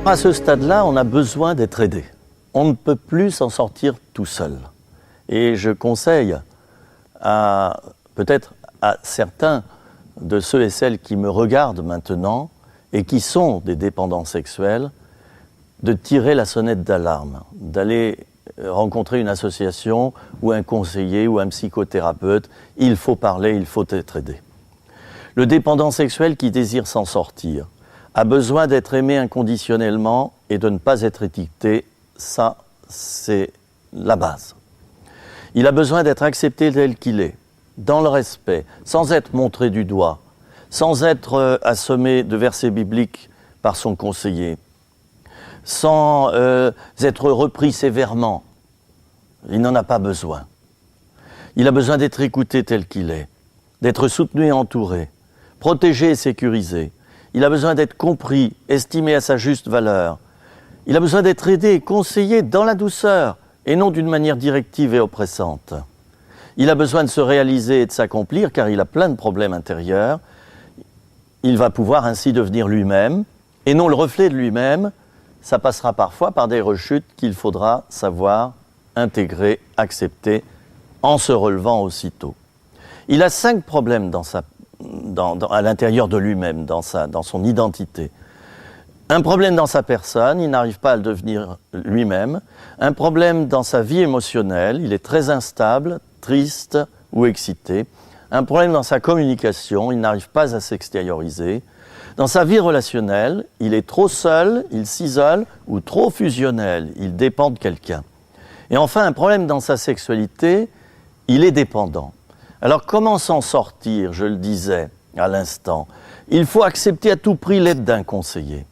À ce stade-là, on a besoin d'être aidé. On ne peut plus s'en sortir tout seul. Et je conseille peut-être à certains de ceux et celles qui me regardent maintenant et qui sont des dépendants sexuels de tirer la sonnette d'alarme, d'aller rencontrer une association ou un conseiller ou un psychothérapeute. Il faut parler, il faut être aidé. Le dépendant sexuel qui désire s'en sortir a besoin d'être aimé inconditionnellement et de ne pas être étiqueté. Ça, c'est la base. Il a besoin d'être accepté tel qu'il est, dans le respect, sans être montré du doigt, sans être assommé de versets bibliques par son conseiller, sans être repris sévèrement. Il n'en a pas besoin. Il a besoin d'être écouté tel qu'il est, d'être soutenu et entouré, protégé et sécurisé. Il a besoin d'être compris, estimé à sa juste valeur. Il a besoin d'être aidé et conseillé dans la douceur et non d'une manière directive et oppressante. Il a besoin de se réaliser et de s'accomplir car il a plein de problèmes intérieurs. Il va pouvoir ainsi devenir lui-même et non le reflet de lui-même. Ça passera parfois par des rechutes qu'il faudra savoir intégrer, accepter en se relevant aussitôt. Il a 5 problèmes à l'intérieur de lui-même, dans son identité. Un problème dans sa personne, il n'arrive pas à le devenir lui-même. Un problème dans sa vie émotionnelle, il est très instable, triste ou excité. Un problème dans sa communication, il n'arrive pas à s'extérioriser. Dans sa vie relationnelle, il est trop seul, il s'isole ou trop fusionnel, il dépend de quelqu'un. Et enfin, un problème dans sa sexualité, il est dépendant. Alors comment s'en sortir, je le disais à l'instant? Il faut accepter à tout prix l'aide d'un conseiller.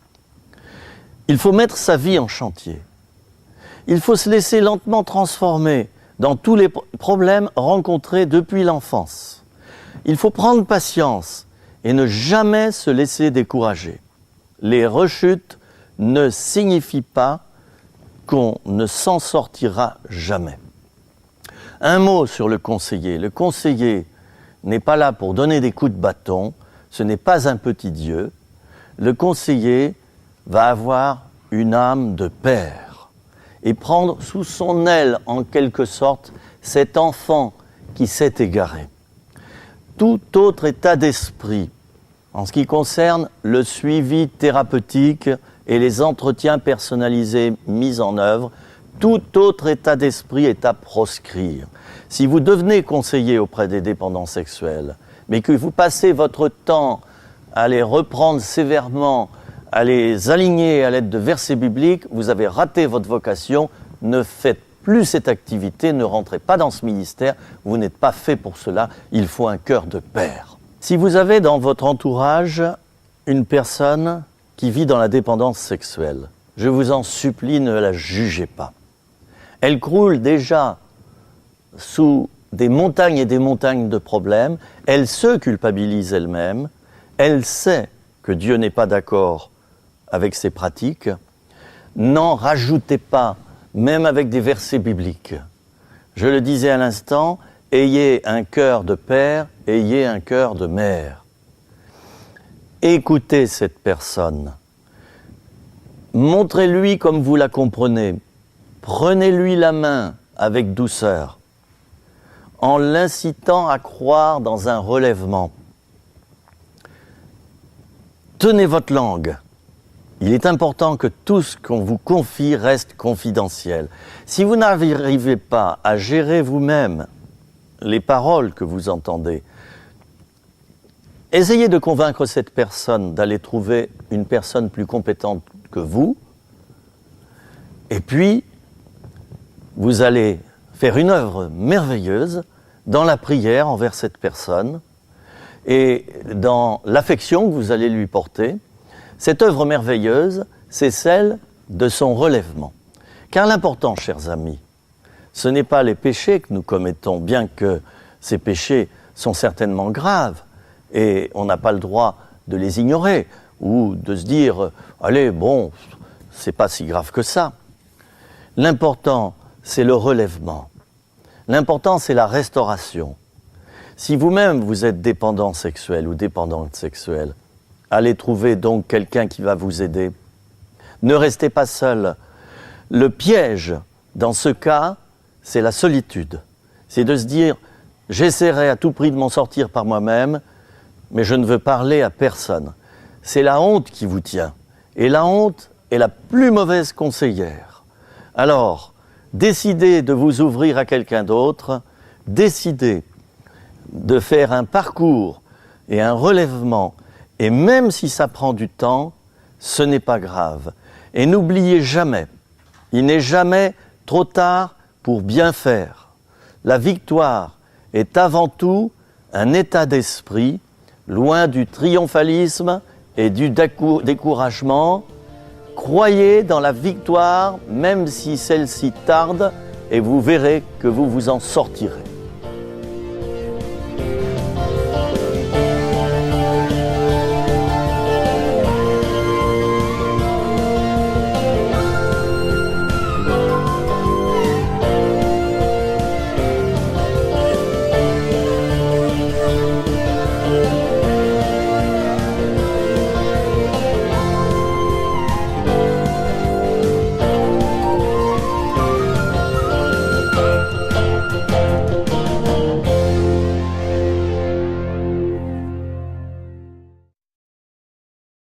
Il faut mettre sa vie en chantier. Il faut se laisser lentement transformer dans tous les problèmes rencontrés depuis l'enfance. Il faut prendre patience et ne jamais se laisser décourager. Les rechutes ne signifient pas qu'on ne s'en sortira jamais. Un mot sur le conseiller. Le conseiller n'est pas là pour donner des coups de bâton, ce n'est pas un petit Dieu. Le conseiller va avoir une âme de père et prendre sous son aile, en quelque sorte, cet enfant qui s'est égaré. Tout autre état d'esprit, en ce qui concerne le suivi thérapeutique et les entretiens personnalisés mis en œuvre, tout autre état d'esprit est à proscrire. Si vous devenez conseiller auprès des dépendants sexuels, mais que vous passez votre temps à les reprendre sévèrement, à les aligner à l'aide de versets bibliques, vous avez raté votre vocation, ne faites plus cette activité, ne rentrez pas dans ce ministère, vous n'êtes pas fait pour cela, il faut un cœur de père. Si vous avez dans votre entourage une personne qui vit dans la dépendance sexuelle, je vous en supplie, ne la jugez pas. Elle croule déjà sous des montagnes et des montagnes de problèmes, elle se culpabilise elle-même, elle sait que Dieu n'est pas d'accord avec ses pratiques. N'en rajoutez pas, même avec des versets bibliques. Je le disais à l'instant, ayez un cœur de père, ayez un cœur de mère. Écoutez cette personne. Montrez-lui comme vous la comprenez. Prenez-lui la main avec douceur, en l'incitant à croire dans un relèvement. Tenez votre langue. Il est important que tout ce qu'on vous confie reste confidentiel. Si vous n'arrivez pas à gérer vous-même les paroles que vous entendez, essayez de convaincre cette personne d'aller trouver une personne plus compétente que vous. Et puis, vous allez faire une œuvre merveilleuse dans la prière envers cette personne et dans l'affection que vous allez lui porter. Cette œuvre merveilleuse, c'est celle de son relèvement. Car l'important, chers amis, ce n'est pas les péchés que nous commettons, bien que ces péchés sont certainement graves et on n'a pas le droit de les ignorer ou de se dire « allez, bon, c'est pas si grave que ça ». L'important, c'est le relèvement. L'important, c'est la restauration. Si vous-même, vous êtes dépendant sexuel ou dépendante sexuelle, allez trouver donc quelqu'un qui va vous aider. Ne restez pas seul. Le piège, dans ce cas, c'est la solitude. C'est de se dire, j'essaierai à tout prix de m'en sortir par moi-même, mais je ne veux parler à personne. C'est la honte qui vous tient. Et la honte est la plus mauvaise conseillère. Alors, décidez de vous ouvrir à quelqu'un d'autre, décidez de faire un parcours et un relèvement, et même si ça prend du temps, ce n'est pas grave. Et n'oubliez jamais, il n'est jamais trop tard pour bien faire. La victoire est avant tout un état d'esprit, loin du triomphalisme et du découragement. Croyez dans la victoire, même si celle-ci tarde, et vous verrez que vous vous en sortirez.